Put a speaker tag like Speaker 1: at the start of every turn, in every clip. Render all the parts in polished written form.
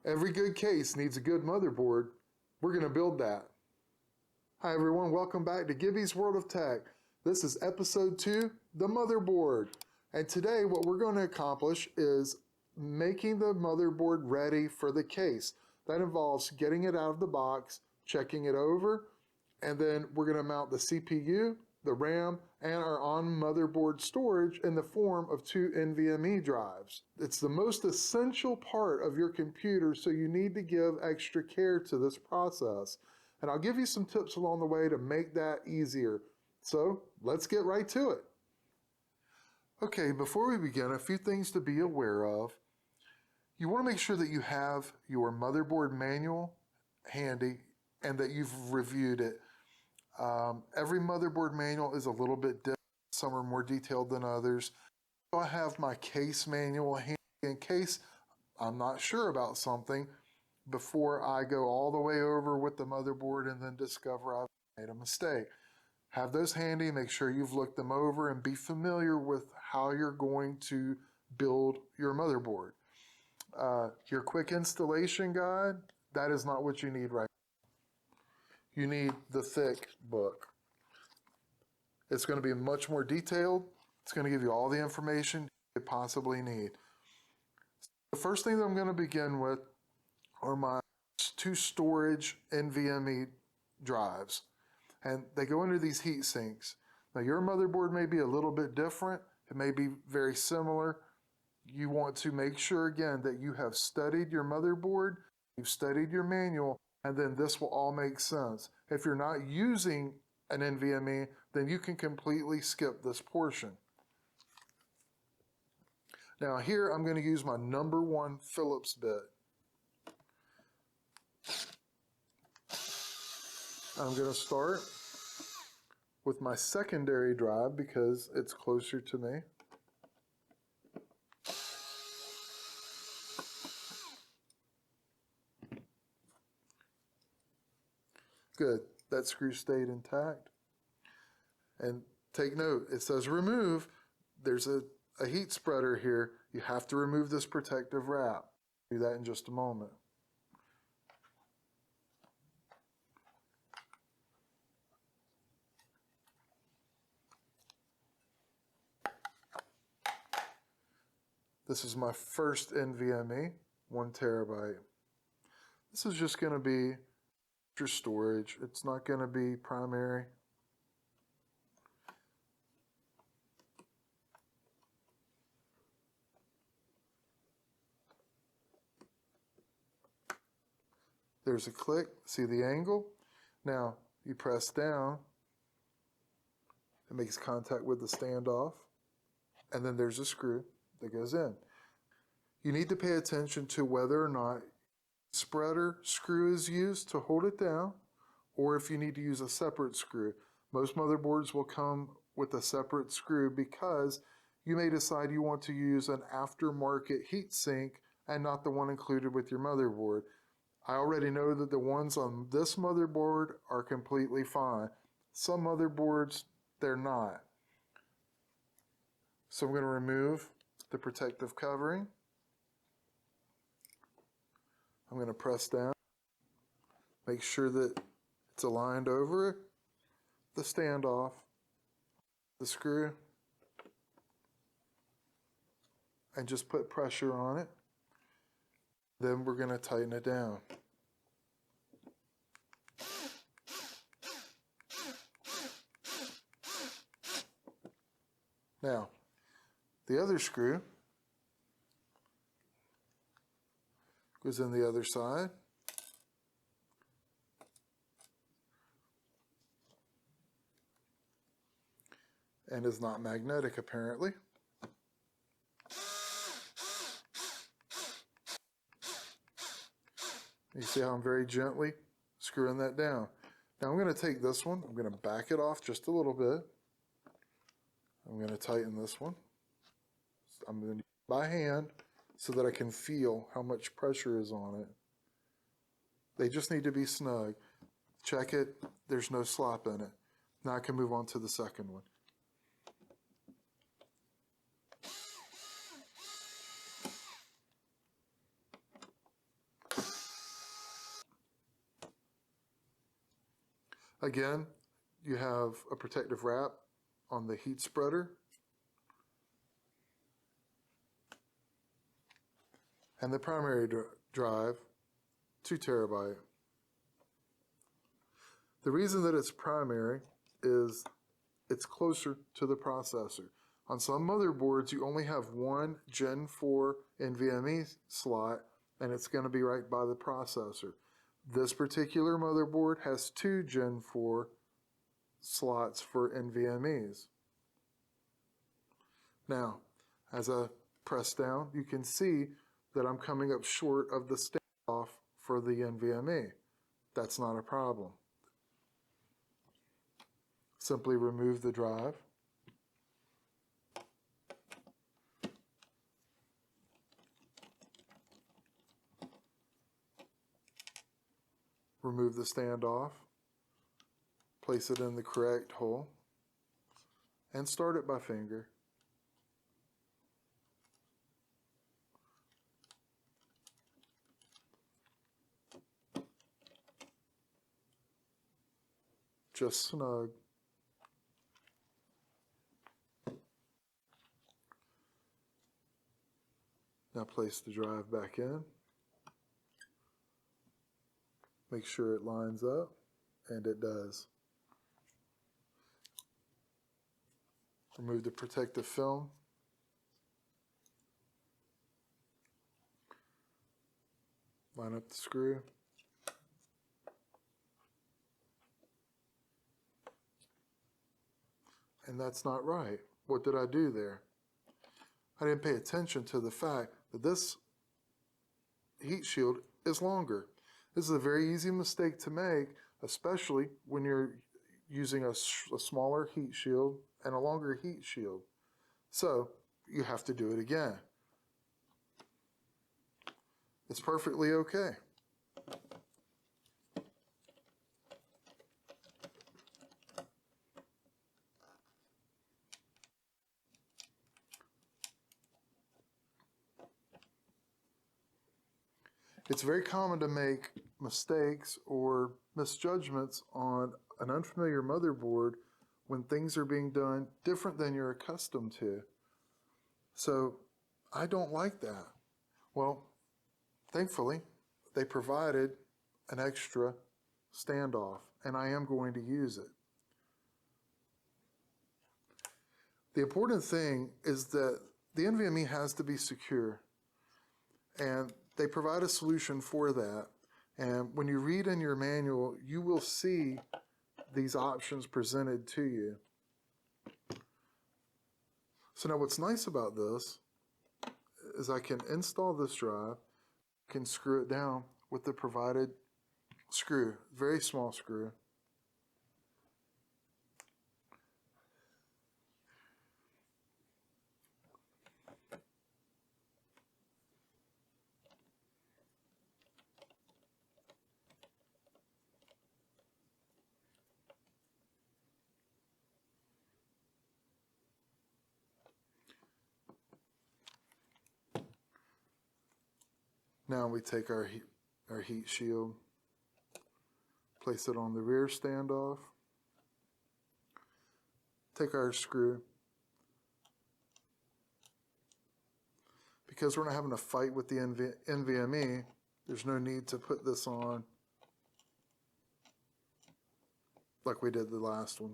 Speaker 1: Every good case needs a good motherboard. We're going to build that. Hi everyone, welcome back to Gibby's World of Tech. This is episode 2, the motherboard. And today what we're going to accomplish is making the motherboard ready for the case. That involves getting it out of the box, checking it over, and then we're going to mount the CPU, the RAM, and our on-motherboard storage in the form of 2 Nvme drives. It's the most essential part of your computer, so you need to give extra care to this process. And I'll give you some tips along the way to make that easier. So let's get right to it. Okay, before we begin, a few things to be aware of. You want to make sure that you have your motherboard manual handy and that you've reviewed it. Every motherboard manual is a little bit different. Some are more detailed than others. I have my case manual handy in case I'm not sure about something before I go all the way over with the motherboard and then discover I've made a mistake. Have those handy, make sure you've looked them over, and be familiar with how you're going to build your motherboard. Your quick installation guide, that is not what you need right now. You need the thick book. It's going to be much more detailed. It's going to give you all the information you possibly need. The first thing that I'm going to begin with are my 2 storage NVMe drives. And they go into these heat sinks. Now your motherboard may be a little bit different. It may be very similar. You want to make sure again that you have studied your motherboard, you've studied your manual, and then this will all make sense. If you're not using an NVMe, then you can completely skip this portion. Now here I'm going to use my #1 Phillips bit. I'm going to start with my secondary drive because it's closer to me. Good, that screw stayed intact. And take note, it says remove. There's a heat spreader here. You have to remove this protective wrap. Do that in just a moment. This is my first NVMe, 1 terabyte. This is just going to be extra storage. It's not going to be primary. There's a click. See the angle? Now you press down. It makes contact with the standoff. And then there's a screw that goes in. You need to pay attention to whether or not spreader screw is used to hold it down, or if you need to use a separate screw. Most motherboards will come with a separate screw because you may decide you want to use an aftermarket heatsink and not the one included with your motherboard. I already know that the ones on this motherboard are completely fine. Some motherboards, they're not. So I'm going to remove the protective covering. I'm going to press down. Make sure that it's aligned over the standoff, the screw, and just put pressure on it. Then we're going to tighten it down. Now, the other screw goes in the other side. And is not magnetic apparently. You see how I'm very gently screwing that down. Now I'm going to take this one, I'm going to back it off just a little bit. I'm going to tighten this one. I'm going to do it by hand so that I can feel how much pressure is on it. They just need to be snug. Check it, there's no slop in it. Now I can move on to the second one. Again, you have a protective wrap on the heat spreader. And the primary drive, 2 terabyte. The reason that it's primary is it's closer to the processor. On some motherboards, you only have one Gen 4 Nvme slot, and it's going to be right by the processor. This particular motherboard has 2 Gen 4 slots for NVMe's. Now, as I press down, you can see that I'm coming up short of the standoff for the NVMe. That's not a problem. Simply remove the drive. Remove the standoff. Place it in the correct hole. And start it by finger. Just snug. Now place the drive back in. Make sure it lines up, and it does. Remove the protective film. Line up the screw. And that's not right. What did I do there? I didn't pay attention to the fact that this heat shield is longer. This is a very easy mistake to make, especially when you're using a smaller heat shield and a longer heat shield. So you have to do it again. It's perfectly okay. It's very common to make mistakes or misjudgments on an unfamiliar motherboard when things are being done different than you're accustomed to. So I don't like that. Well, thankfully, they provided an extra standoff, and I am going to use it. The important thing is that the NVMe has to be secure, and they provide a solution for that. And when you read in your manual, you will see these options presented to you. So now what's nice about this is I can install this drive, can screw it down with the provided screw, very small screw. Now we take our heat shield, place it on the rear standoff, take our screw. Because we're not having a fight with the NVMe, there's no need to put this on like we did the last one.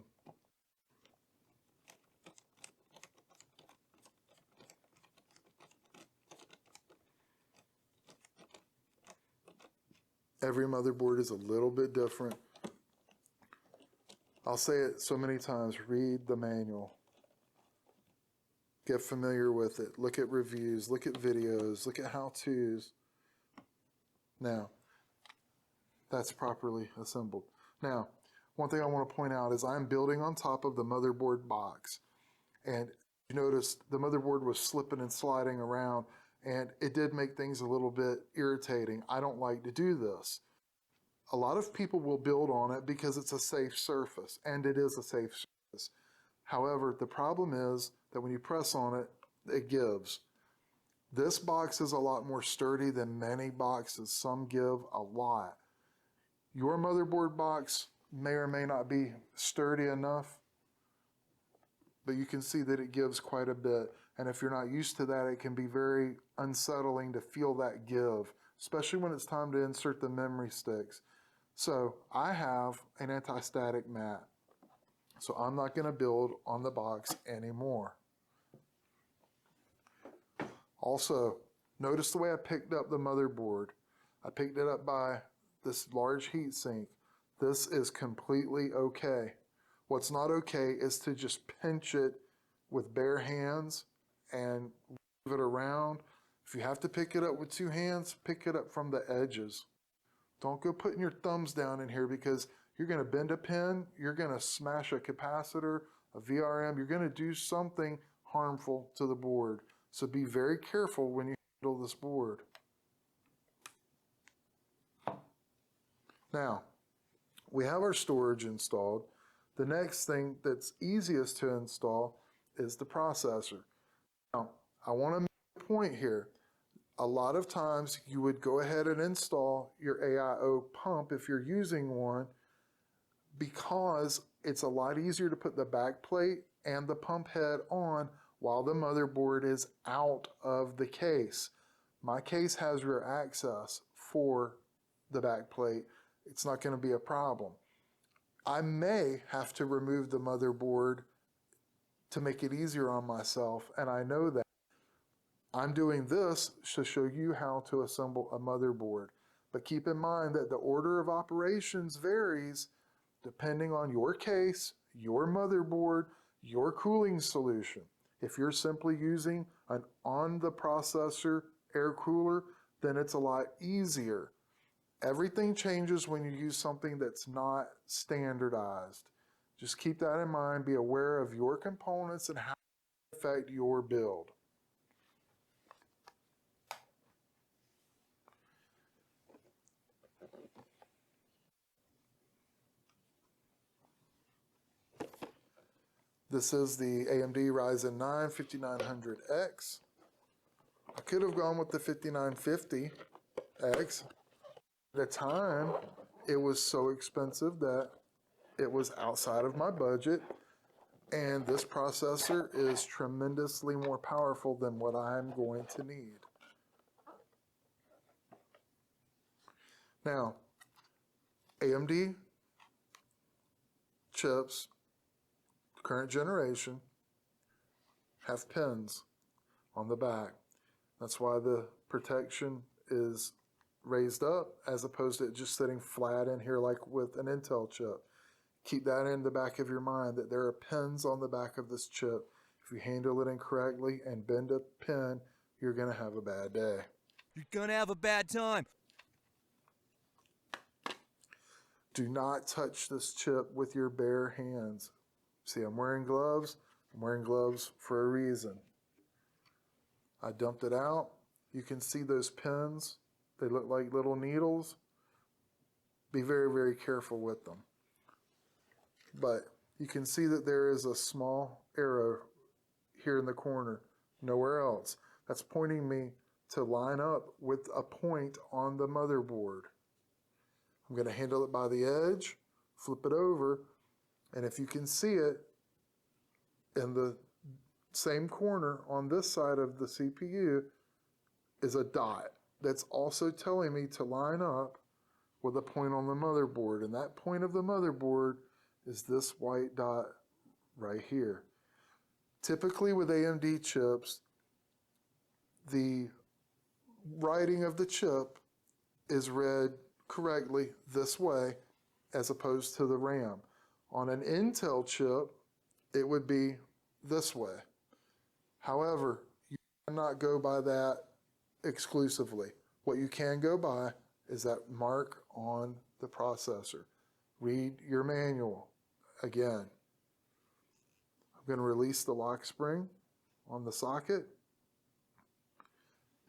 Speaker 1: Every motherboard is a little bit different. I'll say it so many times, read the manual. Get familiar with it. Look at reviews, look at videos, look at how-tos. Now, that's properly assembled. Now, one thing I want to point out is I'm building on top of the motherboard box. And you notice the motherboard was slipping and sliding around, and it did make things a little bit irritating. I don't like to do this. A lot of people will build on it because it's a safe surface, and it is a safe surface. However, the problem is that when you press on it, it gives. This box is a lot more sturdy than many boxes. Some give a lot. Your motherboard box may or may not be sturdy enough, but you can see that it gives quite a bit. And if you're not used to that, it can be very unsettling to feel that give, especially when it's time to insert the memory sticks. So I have an anti-static mat, so I'm not going to build on the box anymore. Also, notice the way I picked up the motherboard. I picked it up by this large heat sink. This is completely okay. What's not okay is to just pinch it with bare hands and move it around. If you have to pick it up with two hands, pick it up from the edges. Don't go putting your thumbs down in here, because you're going to bend a pin, you're going to smash a capacitor, a VRM, you're going to do something harmful to the board. So be very careful when you handle this board. Now, we have our storage installed. The next thing that's easiest to install is the processor. Now, I want to make a point here. A lot of times you would go ahead and install your AIO pump if you're using one, because it's a lot easier to put the back plate and the pump head on while the motherboard is out of the case. My case has rear access for the back plate. It's not going to be a problem. I may have to remove the motherboard to make it easier on myself, and I know that. I'm doing this to show you how to assemble a motherboard. But keep in mind that the order of operations varies depending on your case, your motherboard, your cooling solution. If you're simply using an on-the-processor air cooler, then it's a lot easier. Everything changes when you use something that's not standardized. Just keep that in mind. Be aware of your components and how they affect your build. This is the AMD Ryzen 9 5900X. I could have gone with the 5950X. At the time, it was so expensive that it was outside of my budget, and this processor is tremendously more powerful than what I'm going to need. Now, AMD chips, current generation, have pins on the back. That's why the protection is raised up as opposed to it just sitting flat in here like with an Intel chip. Keep that in the back of your mind, that there are pins on the back of this chip. If you handle it incorrectly and bend a pin, you're going to have a bad day.
Speaker 2: You're going to have a bad time.
Speaker 1: Do not touch this chip with your bare hands. See, I'm wearing gloves. I'm wearing gloves for a reason. I dumped it out. You can see those pins. They look like little needles. Be very, very careful with them. But you can see that there is a small arrow here in the corner, nowhere else. That's pointing me to line up with a point on the motherboard. I'm going to handle it by the edge, flip it over, and if you can see it, in the same corner on this side of the CPU is a dot that's also telling me to line up with a point on the motherboard, and that point of the motherboard is this white dot right here. Typically with AMD chips, the writing of the chip is read correctly this way as opposed to the RAM. On an Intel chip, it would be this way. However, you cannot go by that exclusively. What you can go by is that mark on the processor. Read your manual. Again, I'm going to release the lock spring on the socket,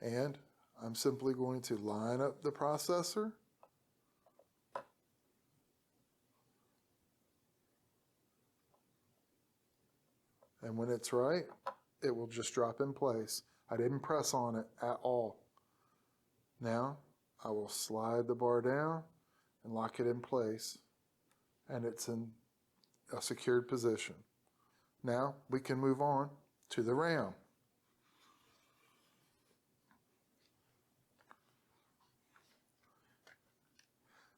Speaker 1: and I'm simply going to line up the processor. And when it's right, it will just drop in place. I didn't press on it at all. Now, I will slide the bar down and lock it in place. and it's in a secured position. Now we can move on to the RAM.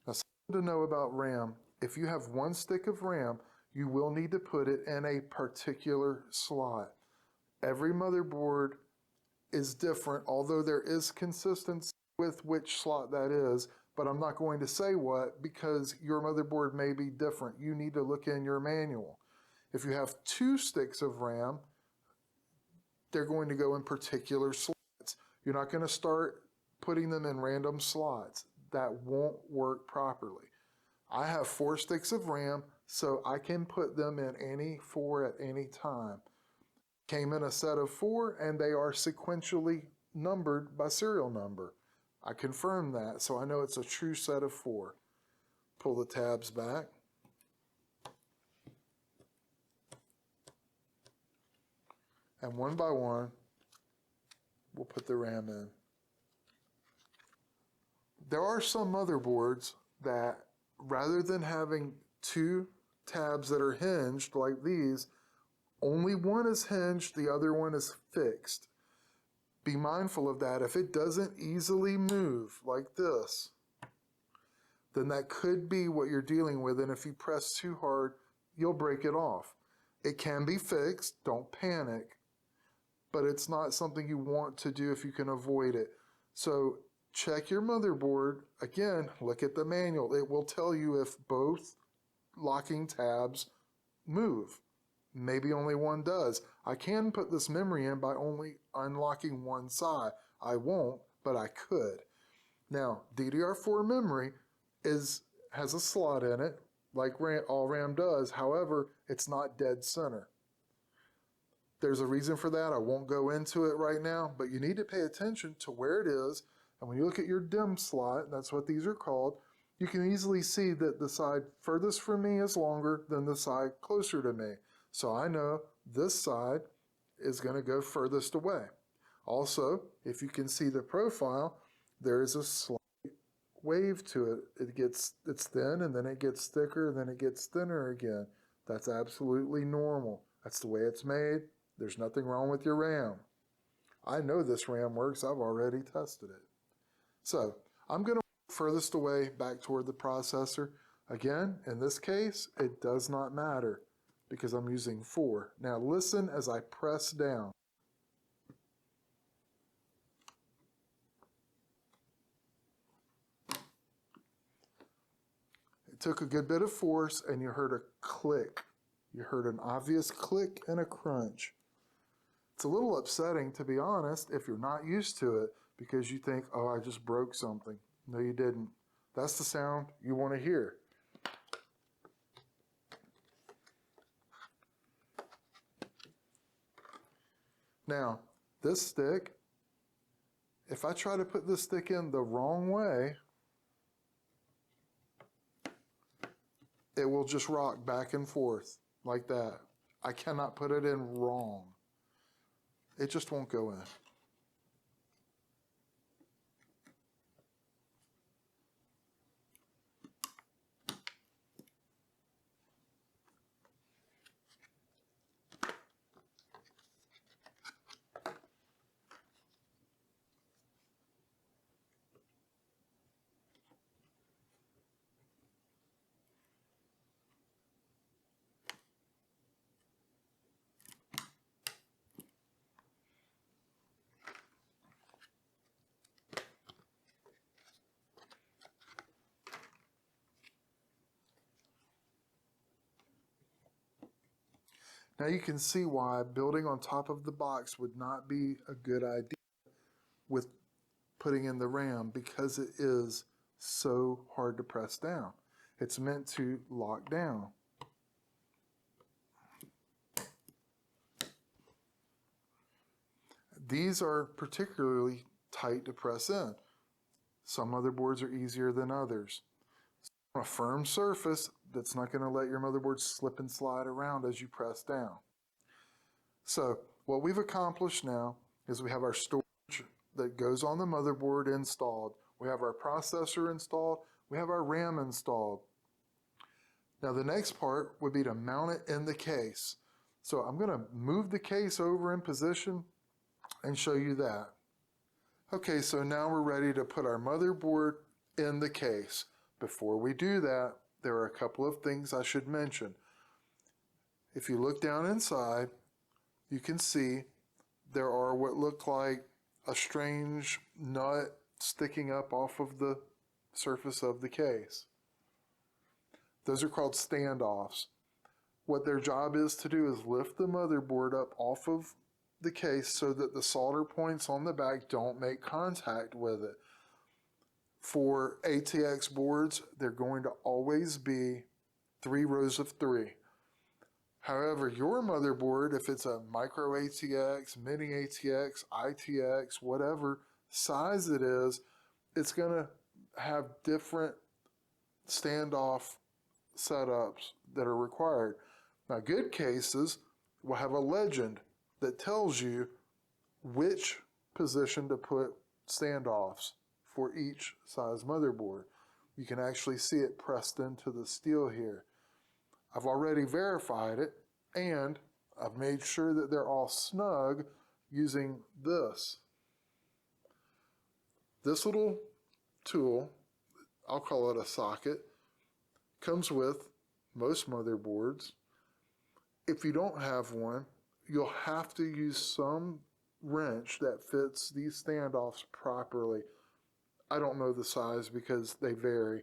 Speaker 1: Now, something to know about RAM, if you have one stick of RAM, you will need to put it in a particular slot. Every motherboard is different, although there is consistency with which slot that is, but I'm not going to say what because your motherboard may be different. You need to look in your manual. If you have two sticks of RAM, they're going to go in particular slots. You're not going to start putting them in random slots. That won't work properly. I have 4 sticks of RAM, so I can put them in any 4 at any time. Came in a set of 4, and they are sequentially numbered by serial number. I confirmed that, so I know it's a true set of 4. Pull the tabs back. And one by one, we'll put the RAM in. There are some motherboards that, rather than having 2 tabs that are hinged like these, only one is hinged, the other one is fixed. Be mindful of that. If it doesn't easily move like this, then that could be what you're dealing with, and if you press too hard, you'll break it off. It can be fixed, don't panic, but it's not something you want to do if you can avoid it. So check your motherboard. Again, look at the manual. It will tell you if both locking tabs move. Maybe only one does. I can put this memory in by only unlocking one side. I won't, but I could. Now, DDR4 memory has a slot in it, like all RAM does. However, it's not dead center. There's a reason for that. I won't go into it right now, but you need to pay attention to where it is. And when you look at your DIMM slot, that's what these are called, you can easily see that the side furthest from me is longer than the side closer to me. So I know this side is going to go furthest away. Also, if you can see the profile, there is a slight wave to it. It's thin, and then it gets thicker, and then it gets thinner again. That's absolutely normal. That's the way it's made. There's nothing wrong with your RAM. I know this RAM works. I've already tested it. So I'm going to work furthest away back toward the processor. Again, in this case, it does not matter because I'm using 4. Now listen as I press down. It took a good bit of force, and you heard a click. You heard an obvious click and a crunch. It's a little upsetting, to be honest, if you're not used to it, because you think, oh, I just broke something. No, you didn't. That's the sound you want to hear. Now, this stick, if I try to put this stick in the wrong way, it will just rock back and forth like that. I cannot put it in wrong. It just won't go in. Now you can see why building on top of the box would not be a good idea with putting in the RAM, because it is so hard to press down. It's meant to lock down. These are particularly tight to press in. Some motherboards are easier than others. On a firm surface, that's not going to let your motherboard slip and slide around as you press down. So what we've accomplished now is we have our storage that goes on the motherboard installed. We have our processor installed. We have our RAM installed. Now the next part would be to mount it in the case. So I'm going to move the case over in position and show you that. Okay, so now we're ready to put our motherboard in the case. Before we do that, there are a couple of things I should mention. If you look down inside, you can see there are what look like a strange nut sticking up off of the surface of the case. Those are called standoffs. What their job is to do is lift the motherboard up off of the case so that the solder points on the back don't make contact with it. For ATX boards, they're going to always be 3 rows of 3. However, your motherboard, if it's a micro ATX, mini ATX, ITX, whatever size it is, it's going to have different standoff setups that are required. Now, good cases will have a legend that tells you which position to put standoffs for each size motherboard. You can actually see it pressed into the steel here. I've already verified it, and I've made sure that they're all snug using this. This little tool, I'll call it a socket, comes with most motherboards. If you don't have one, you'll have to use some wrench that fits these standoffs properly. I don't know the size because they vary,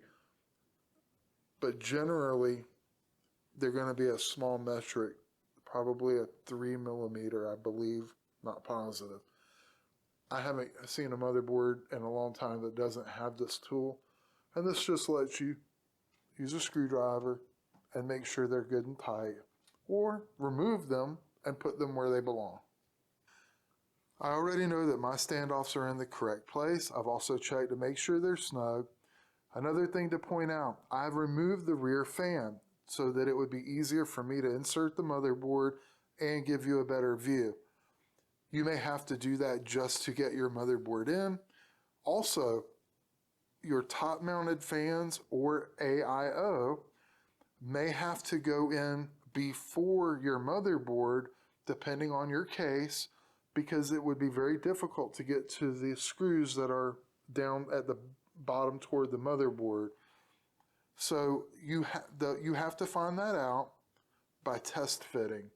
Speaker 1: but generally they're going to be a small metric, probably a 3mm, I believe, not positive. I haven't seen a motherboard in a long time that doesn't have this tool, and this just lets you use a screwdriver and make sure they're good and tight, or remove them and put them where they belong. I already know that my standoffs are in the correct place. I've also checked to make sure they're snug. Another thing to point out, I've removed the rear fan so that it would be easier for me to insert the motherboard and give you a better view. You may have to do that just to get your motherboard in. Also, your top mounted fans or AIO may have to go in before your motherboard, depending on your case, because it would be very difficult to get to the screws that are down at the bottom toward the motherboard. So you have to find that out by test fitting.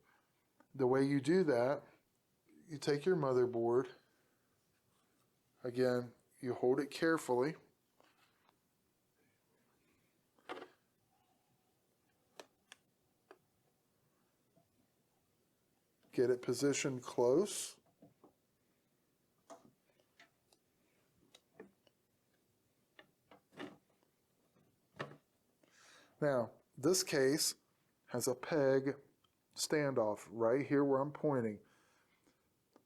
Speaker 1: The way you do that, you take your motherboard, again, you hold it carefully, get it positioned close, now this case has a peg standoff right here where I'm pointing.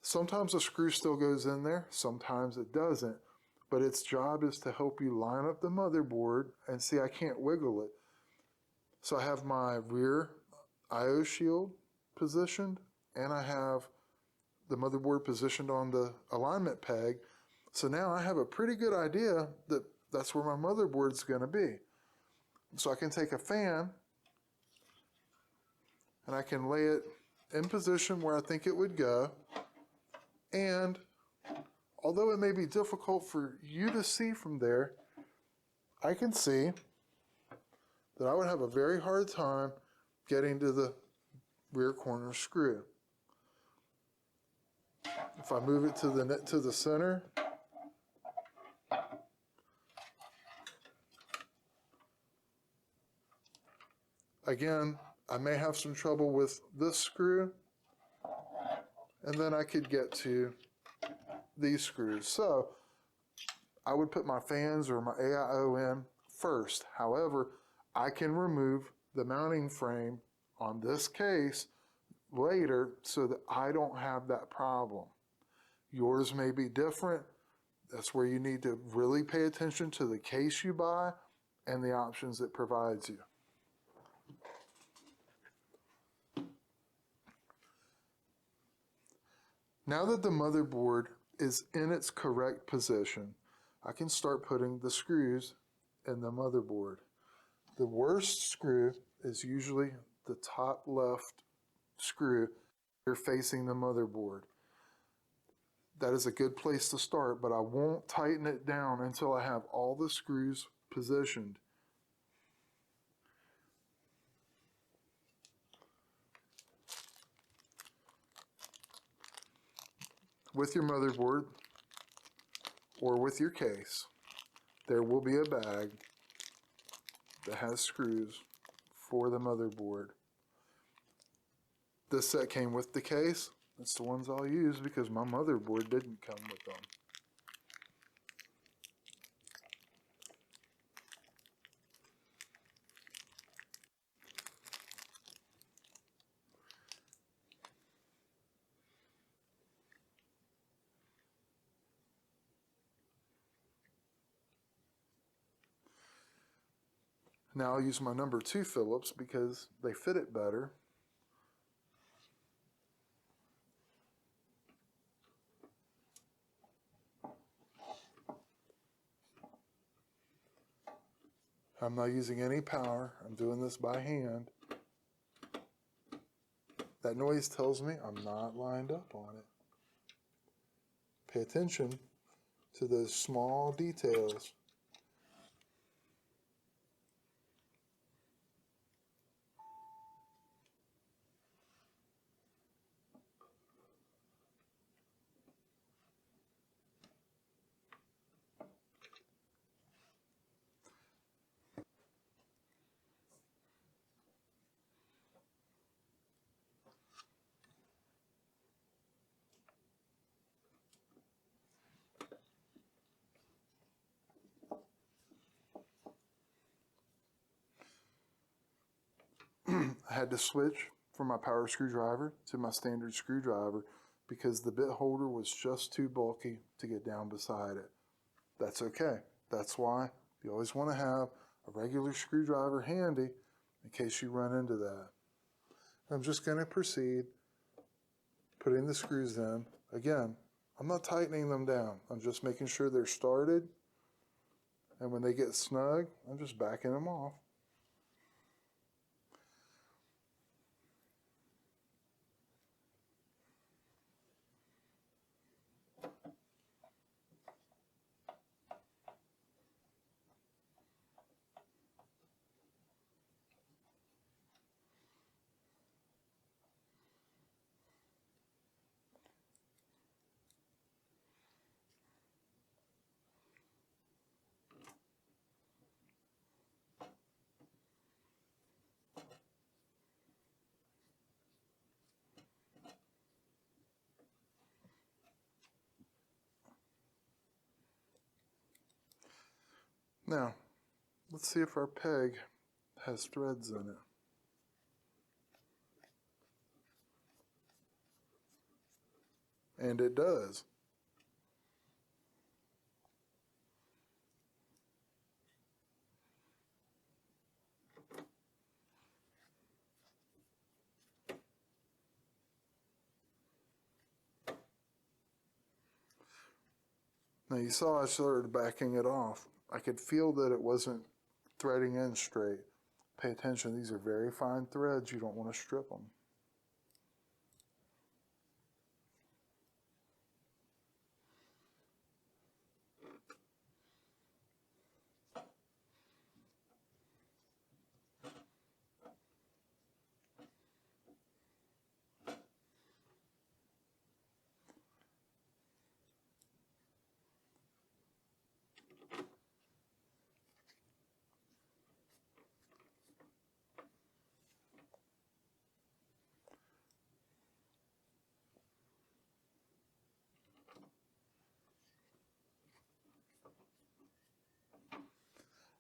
Speaker 1: Sometimes a screw still goes in there, sometimes it doesn't, but its job is to help you line up the motherboard, and see, I can't wiggle it. So I have my rear IO shield positioned, and I have the motherboard positioned on the alignment peg. So now I have a pretty good idea that that's where my motherboard's going to be. So I can take a fan and I can lay it in position where I think it would go. And although it may be difficult for you to see from there, I can see that I would have a very hard time getting to the rear corner screw. If I move it to the center, again, I may have some trouble with this screw, and then I could get to these screws. So I would put my fans or my AIO in first. However, I can remove the mounting frame on this case later so that I don't have that problem. Yours may be different. That's where you need to really pay attention to the case you buy and the options it provides you. Now that the motherboard is in its correct position, I can start putting the screws in the motherboard. The worst screw is usually the top left screw. You're facing the motherboard. That is a good place to start, but I won't tighten it down until I have all the screws positioned. With your motherboard or with your case, there will be a bag that has screws for the motherboard. This set came with the case. That's the ones I'll use because my motherboard didn't come with them. Now I'll use my number 2 Phillips because they fit it better. I'm not using any power. I'm doing this by hand. That noise tells me I'm not lined up on it. Pay attention to those small details. I had to switch from my power screwdriver to my standard screwdriver because the bit holder was just too bulky to get down beside it. That's okay. That's why you always want to have a regular screwdriver handy in case you run into that. I'm just going to proceed putting the screws in. Again, I'm not tightening them down. I'm just making sure they're started. And when they get snug, I'm just backing them off. Now, let's see if our peg has threads in it. And it does. Now you saw I started backing it off. I could feel that it wasn't threading in straight. Pay attention, these are very fine threads. You don't want to strip them.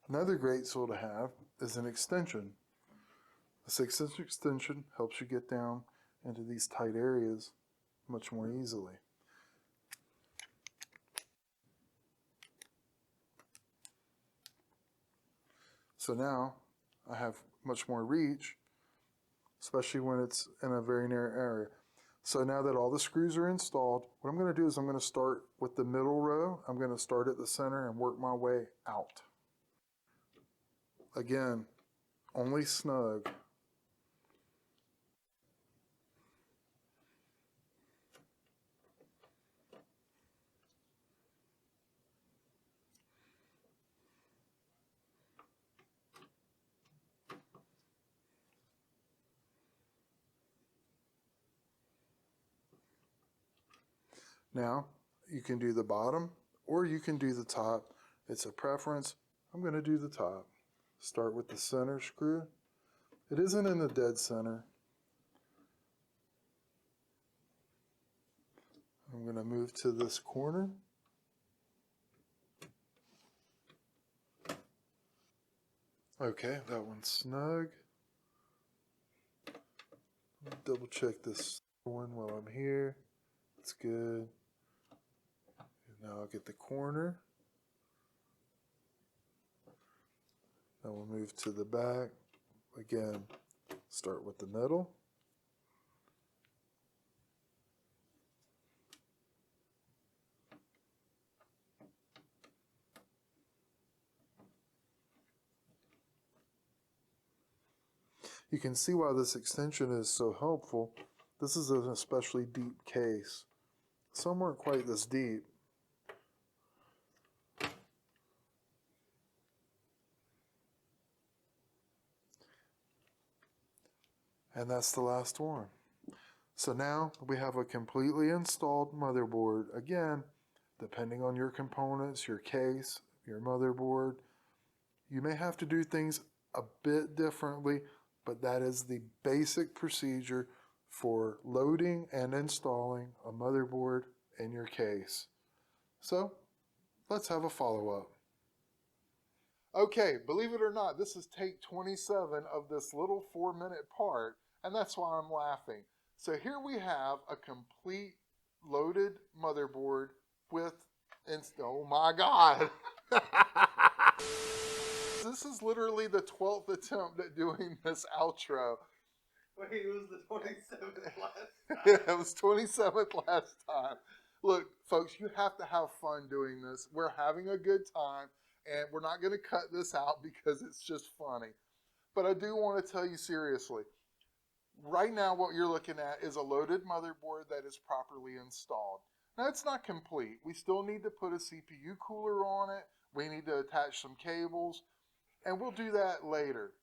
Speaker 1: Another great tool to have is an extension. A 6-inch extension helps you get down into these tight areas much more easily. So now I have much more reach, especially when it's in a very narrow area. So now that all the screws are installed, what I'm going to do is I'm going to start with the middle row. I'm going to start at the center and work my way out. Again, only snug. Now, you can do the bottom or you can do the top. It's a preference. I'm going to do the top. Start with the center screw. It isn't in the dead center. I'm going to move to this corner. Okay, that one's snug. Double check this one while I'm here. It's good. Now I'll get the corner. Now we'll move to the back. Again, start with the middle. You can see why this extension is so helpful. This is an especially deep case. Some weren't quite this deep. And that's the last one. So now we have a completely installed motherboard. Again, depending on your components, your case, your motherboard, you may have to do things a bit differently, but that is the basic procedure for loading and installing a motherboard in your case. So let's have a follow-up. Okay, believe it or not, this is take 27 of this little 4-minute part, and that's why I'm laughing. So here we have a complete loaded motherboard with, oh my God. This is literally the 12th attempt at doing this outro.
Speaker 3: Wait, it was the 27th last time.
Speaker 1: Yeah, it was 27th last time. Look, folks, you have to have fun doing this. We're having a good time, and we're not going to cut this out because it's just funny. But I do want to tell you seriously, right now what you're looking at is a loaded motherboard that is properly installed. Now, it's not complete. We still need to put a CPU cooler on it. We need to attach some cables, and we'll do that later.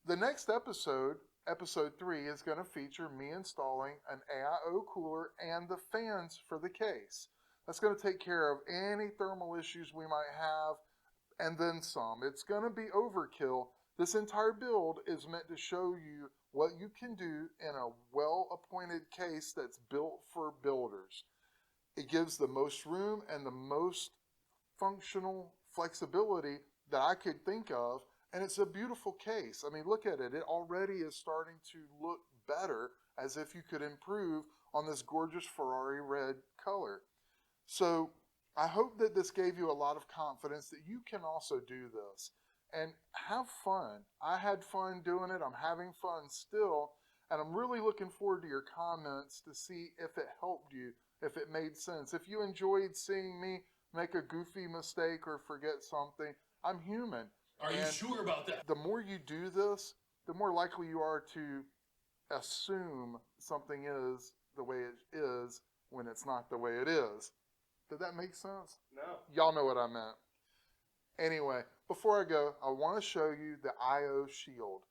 Speaker 1: The next episode, episode 3, is going to feature me installing an AIO cooler and the fans for the case. That's going to take care of any thermal issues we might have, and then some. It's going to be overkill. This entire build is meant to show you what you can do in a well-appointed case that's built for builders. It gives the most room and the most functional flexibility that I could think of, and it's a beautiful case. I mean, look at it. It already is starting to look better, as if you could improve on this gorgeous Ferrari red color. So I hope that this gave you a lot of confidence that you can also do this and have fun. I had fun doing it. I'm having fun still, and I'm really looking forward to your comments to see if it helped you, if it made sense. If you enjoyed seeing me make a goofy mistake or forget something, I'm human.
Speaker 3: Are you sure about that?
Speaker 1: The more you do this, the more likely you are to assume something is the way it is when it's not the way it is. Did that make sense?
Speaker 3: No.
Speaker 1: Y'all know what I meant. Anyway, before I go, I want to show you the I/O shield.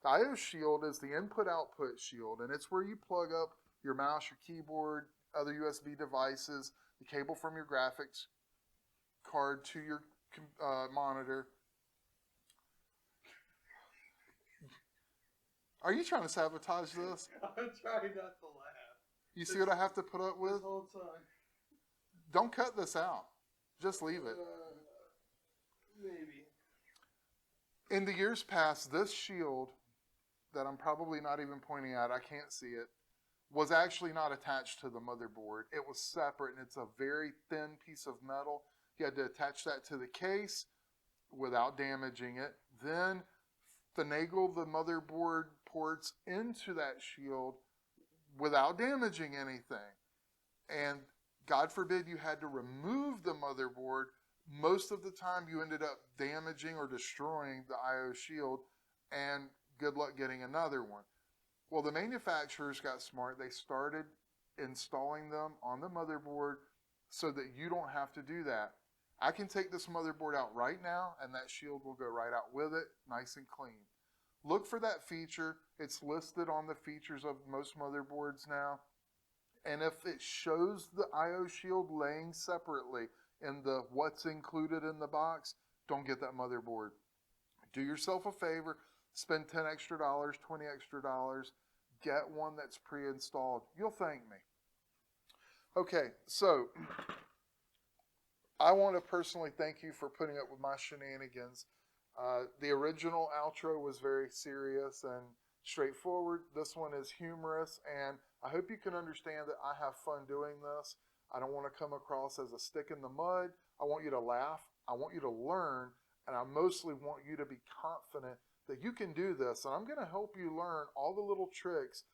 Speaker 1: The I/O shield is the input-output shield, and it's where you plug up your mouse, your keyboard, other USB devices, the cable from your graphics card to your monitor. Are you trying to sabotage this?
Speaker 3: I'm trying not to laugh.
Speaker 1: You see what I have to put up with?
Speaker 3: This whole time.
Speaker 1: Don't cut this out. Just leave it.
Speaker 3: Maybe.
Speaker 1: In the years past, this shield that I'm probably not even pointing at, I can't see it, was actually not attached to the motherboard. It was separate, and it's a very thin piece of metal. You had to attach that to the case without damaging it. Then finagle the motherboard ports into that shield without damaging anything. And God forbid you had to remove the motherboard. Most of the time you ended up damaging or destroying the I/O shield, and good luck getting another one. Well, the manufacturers got smart. They started installing them on the motherboard so that you don't have to do that. I can take this motherboard out right now and that shield will go right out with it, nice and clean. Look for that feature. It's listed on the features of most motherboards now. And if it shows the IO shield laying separately in the what's included in the box, don't get that motherboard. Do yourself a favor, spend $10 extra, $20 extra, get one that's pre-installed. You'll thank me. Okay, so I want to personally thank you for putting up with my shenanigans. The original outro was very serious and straightforward. This one is humorous, and I hope you can understand that I have fun doing this. I don't want to come across as a stick in the mud. I want you to laugh. I want you to learn, and I mostly want you to be confident that you can do this. And I'm going to help you learn all the little tricks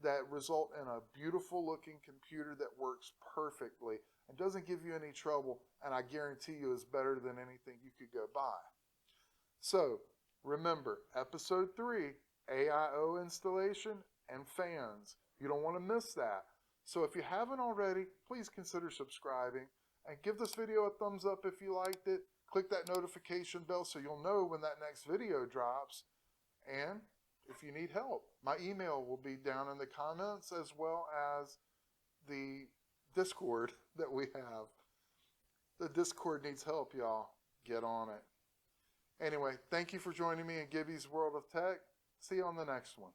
Speaker 1: that result in a beautiful looking computer that works perfectly and doesn't give you any trouble, and I guarantee you is better than anything you could go buy. So remember, episode 3, AIO installation and fans. You don't want to miss that. So if you haven't already, please consider subscribing and give this video a thumbs up if you liked it. Click that notification bell so you'll know when that next video drops. And if you need help, my email will be down in the comments as well as the Discord that we have. The Discord needs help, y'all. Get on it. Anyway, thank you for joining me in Gibby's World of Tech. See you on the next one.